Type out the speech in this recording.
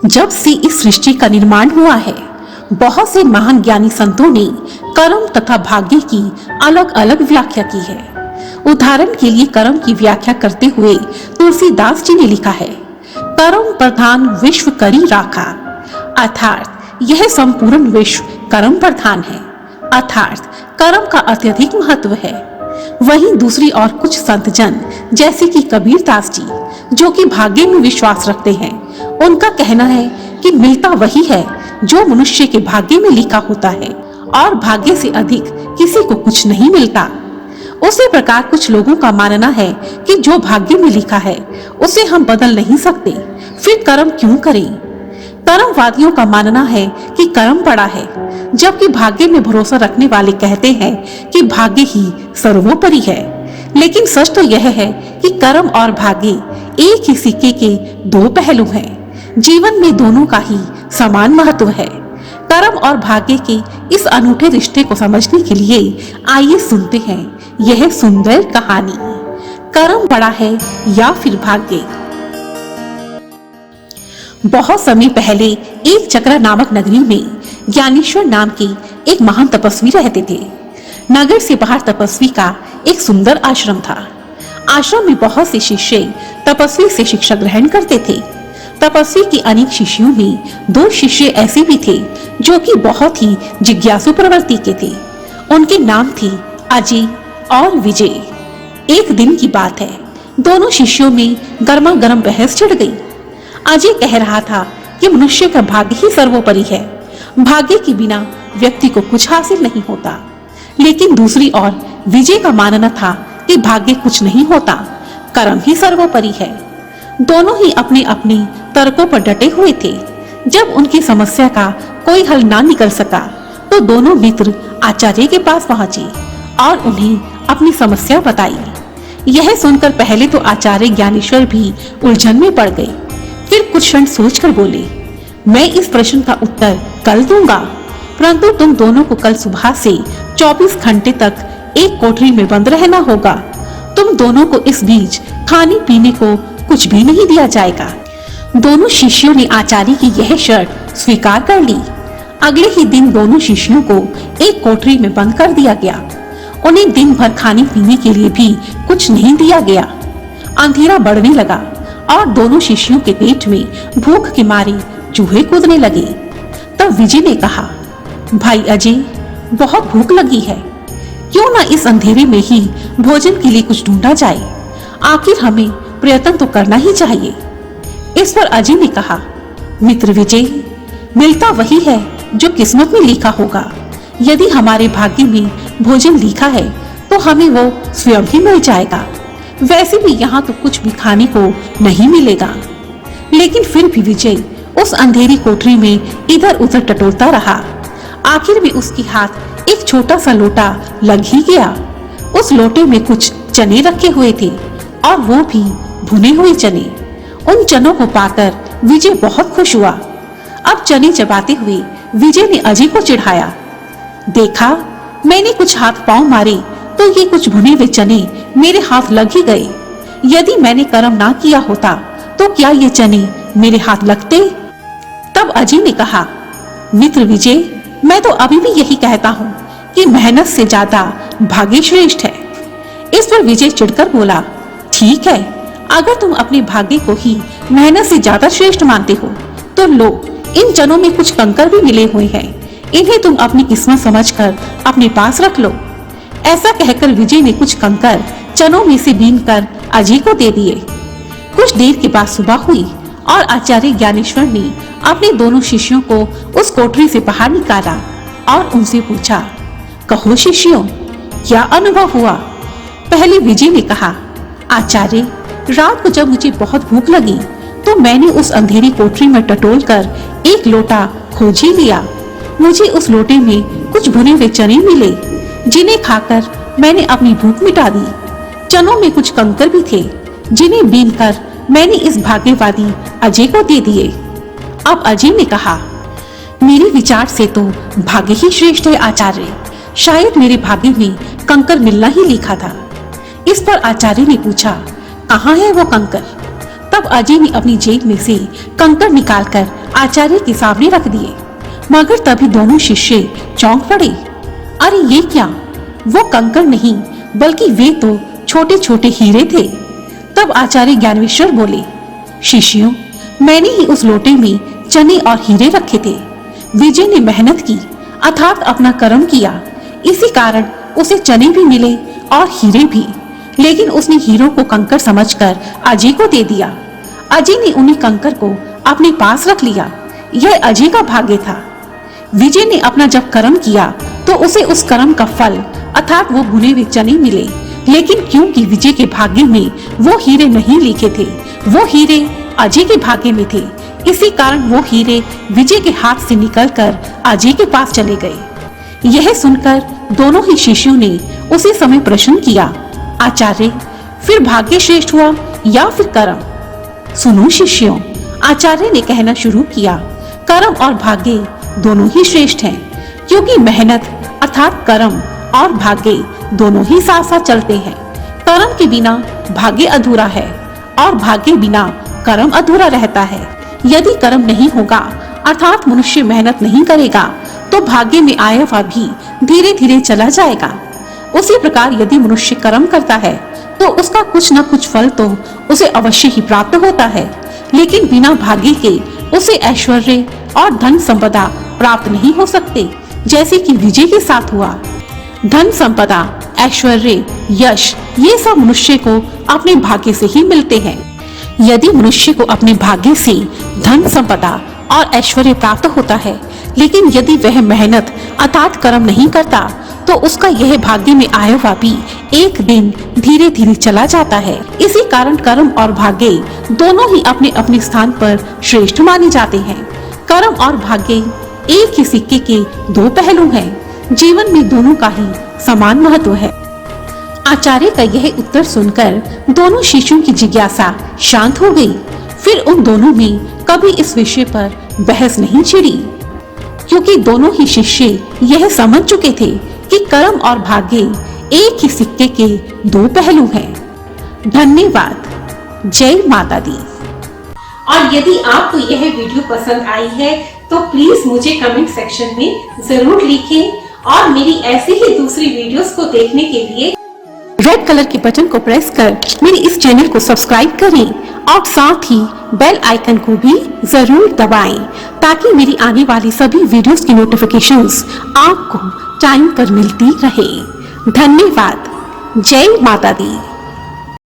जब से इस सृष्टि का निर्माण हुआ है, बहुत से महान ज्ञानी संतों ने कर्म तथा भाग्य की अलग अलग व्याख्या की है। उदाहरण के लिए कर्म की व्याख्या करते हुए तुलसीदास जी ने लिखा है, कर्म प्रधान विश्व करी राखा, अर्थात यह संपूर्ण विश्व कर्म प्रधान है, अर्थात कर्म का अत्यधिक महत्व है। वहीं दूसरी और कुछ संत जन जैसे कि कबीरदास जी, जो कि भाग्य में विश्वास रखते हैं, उनका कहना है कि मिलता वही है जो मनुष्य के भाग्य में लिखा होता है और भाग्य से अधिक किसी को कुछ नहीं मिलता। उसी प्रकार कुछ लोगों का मानना है कि जो भाग्य में लिखा है उसे हम बदल नहीं सकते, फिर कर्म क्यों करें। कर्मवादियों का मानना है कि कर्म पड़ा है, जबकि भाग्य में भरोसा रखने वाले कहते हैं कि भाग्य ही सर्वोपरि है। लेकिन सच तो यह है कि कर्म और भाग्य एक ही सिक्के के दो पहलू हैं। जीवन में दोनों का ही समान महत्व है। कर्म और भाग्य के इस अनूठे रिश्ते को समझने के लिए आइए सुनते हैं यह सुंदर कहानी, कर्म बड़ा है या फिर भाग्य। बहुत समय पहले एक चक्रा नामक नगरी में ज्ञानेश्वर नाम के एक महान तपस्वी रहते थे। नगर से बाहर तपस्वी का एक सुंदर आश्रम था। आश्रम में बहुत से शिष्य तपस्वी से शिक्षा ग्रहण करते थे। तपस्वी के अनेक शिष्यों में दो शिष्य ऐसे भी थे जो कि बहुत ही जिज्ञासु प्रवृत्ति के थे। उनके नाम थे अजय और विजय। एक दिन की बात है, दोनों शिष्यों में गर्मा गर्म बहस छिड़ गई। अजय कह रहा था कि मनुष्य का भाग्य ही सर्वोपरि है, भाग्य के बिना व्यक्ति को कुछ हासिल नहीं होता। लेकिन दूसरी ओर विजय का मानना था कि भाग्य कुछ नहीं होता, कर्म ही सर्वोपरि है। दोनों ही अपने अपने तर्कों पर डटे हुए थे। जब उनकी समस्या का कोई हल ना निकल सका तो दोनों मित्र आचार्य के पास पहुंचे और उन्हें अपनी समस्या बताई। यह सुनकर पहले तो आचार्य ज्ञानेश्वर भी उलझन में पड़ गए। फिर कुछ क्षण सोचकर बोले, मैं इस प्रश्न का उत्तर कल दूंगा, परंतु तुम दोनों को कल सुबह से 24 घंटे तक एक कोठरी में बंद रहना होगा। तुम दोनों को इस बीच खाने पीने को कुछ भी नहीं दिया जाएगा। दोनों शिष्यों ने आचार्य की यह शर्त स्वीकार कर ली। अगले ही दिन दोनों शिष्यों को एक कोठरी में बंद कर दिया गया। उन्हें दिन भर खाने पीने के लिए भी कुछ नहीं दिया गया। अंधेरा बढ़ने लगा और दोनों शिष्यों के पेट में भूख के मारे चूहे कूदने लगे। तब विजय ने कहा, भाई अजय, बहुत भूख लगी है, क्यों ना इस अंधेरे में ही भोजन के लिए कुछ ढूंढा जाए। आखिर हमें प्रयत्न तो करना ही चाहिए। इस पर अजय ने कहा, मित्र विजय, मिलता वही है जो किस्मत में लिखा होगा। यदि हमारे भाग्य में भोजन लिखा है तो हमें वो स्वयं ही मिल जाएगा। वैसे भी यहाँ तो कुछ भी खाने को नहीं मिलेगा। लेकिन फिर भी विजय उस अंधेरी कोठरी में इधर उधर टटोलता रहा। आखिर में उसकी हाथ एक छोटा सा लोटा लग ही गया। उस लोटे में कुछ चने रखे हुए थे और वो भी भुने हुए चने। उन चनों को पाकर विजय बहुत खुश हुआ। अब चने चबाते हुए विजय ने अजय को चिढ़ाया, देखा, मैंने कुछ हाथ पांव मारे तो ये कुछ भुने हुए चने मेरे हाथ लग ही गए। यदि मैंने कर्म ना किया होता तो क्या ये चने मेरे हाथ लगते। तब अजय ने कहा, मित्र विजय, मैं तो अभी भी यही कहता हूँ कि मेहनत से ज्यादा भाग्य श्रेष्ठ है। इस पर विजय चिढ़कर बोला, ठीक है, अगर तुम अपने भाग्य को ही मेहनत से ज्यादा श्रेष्ठ मानते हो तो लो, इन चनों में कुछ कंकर भी मिले हुए हैं, इन्हें तुम अपनी किस्मत समझकर अपने पास रख लो। ऐसा कहकर विजय ने कुछ कंकर चनों में से बीनकर अजय को दे दिए। कुछ देर के बाद सुबह हुई और आचार्य ज्ञानेश्वर ने अपने दोनों शिष्यों को उस कोठरी से बाहर निकाला और उनसे पूछा, कहो शिष्यों, क्या अनुभव हुआ। पहले विजय ने कहा, आचार्य, रात को जब मुझे बहुत भूख लगी तो मैंने उस अंधेरी कोठरी में टटोलकर एक लोटा खोज ही लिया। मुझे उस लोटे में कुछ भुने हुए चने मिले, जिन्हें खाकर मैंने अपनी भूख मिटा दी। चनों में कुछ कंकर भी थे, जिन्हें बीनकर मैंने इस भाग्यवादी अजय को दे दिए। अब अजय ने कहा, मेरे विचार से तो भाग्य ही श्रेष्ठ है आचार्य, शायद मेरे भाग्य में कंकर मिलना ही लिखा था। इस पर आचार्य ने पूछा, कहाँ है वो कंकर। तब अजय ने अपनी जेब में से कंकर निकालकर आचार्य के सामने रख दिए, मगर तभी दोनों शिष्य चौंक पड़े। अरे ये क्या, वो कंकड़ नहीं बल्कि वे तो छोटे छोटे हीरे थे। तब आचार्य ज्ञानेश्वर बोले, शिष्यों, मैंने ही उस लोटे में चने और हीरे रखे थे। विजय ने मेहनत की, अर्थात अपना कर्म किया, इसी कारण उसे चने भी मिले और हीरे भी। लेकिन उसने हीरों को कंकड़ समझकर अजय को दे दिया। अजय ने उन्हीं कंकड़ को अपने पास रख लिया। यह अजय का भाग्य था। विजय ने अपना जब कर्म किया तो उसे उस कर्म का फल अर्थात वो भुने हुए चने मिले। लेकिन क्योंकि विजय के भाग्य में वो हीरे नहीं लिखे थे, वो हीरे अजय के भाग्य में थे, इसी कारण वो हीरे विजय के हाथ से निकलकर अजय के पास चले गए। यह सुनकर दोनों ही शिष्यों ने उसी समय प्रश्न किया, आचार्य, फिर भाग्य श्रेष्ठ हुआ या फिर कर्म? सुनो शिष्यों, आचार्य ने कहना शुरू किया, कर्म और भाग्य दोनों ही श्रेष्ठ हैं, क्योंकि मेहनत अर्थात कर्म और भाग्य दोनों ही साथ साथ चलते हैं। कर्म के बिना भाग्य अधूरा है और भाग्य बिना कर्म अधूरा रहता है। यदि कर्म नहीं होगा अर्थात मनुष्य मेहनत नहीं करेगा तो भाग्य में आया हुआ भी धीरे धीरे चला जाएगा। उसी प्रकार यदि मनुष्य कर्म करता है तो उसका कुछ न कुछ फल तो उसे अवश्य ही प्राप्त होता है, लेकिन बिना भाग्य के उसे ऐश्वर्य और धन संपदा प्राप्त नहीं हो सकते, जैसे कि विजय के साथ हुआ। धन संपदा, ऐश्वर्य, यश, ये सब मनुष्य को अपने भाग्य से ही मिलते हैं। यदि मनुष्य को अपने भाग्य से धन संपदा और ऐश्वर्य प्राप्त होता है, लेकिन यदि वह मेहनत अर्थात कर्म नहीं करता तो उसका यह भाग्य में आया हुआ भी एक दिन धीरे धीरे चला जाता है। इसी कारण कर्म और भाग्य दोनों ही अपने अपने स्थान पर श्रेष्ठ माने जाते हैं। कर्म और भाग्य एक ही सिक्के के दो पहलू हैं। जीवन में दोनों का ही समान महत्व है। आचार्य का यह उत्तर सुनकर दोनों शिष्यों की जिज्ञासा शांत हो गई। फिर उन दोनों में कभी इस विषय पर बहस नहीं छिड़ी, क्योंकि दोनों ही शिष्य यह समझ चुके थे कि कर्म और भाग्य एक ही सिक्के के दो पहलू हैं। धन्यवाद। जय माता दी। और यदि आपको यह वीडियो पसंद आई है तो प्लीज मुझे कमेंट सेक्शन में जरूर लिखें और मेरी ऐसी ही दूसरी वीडियोस को देखने के लिए रेड कलर के बटन को प्रेस कर मेरे इस चैनल को सब्सक्राइब करें और साथ ही बेल आइकन को भी जरूर दबाएं, ताकि मेरी आने वाली सभी वीडियोस की नोटिफिकेशंस आपको टाइम पर मिलती रहे। धन्यवाद। जय माता दी।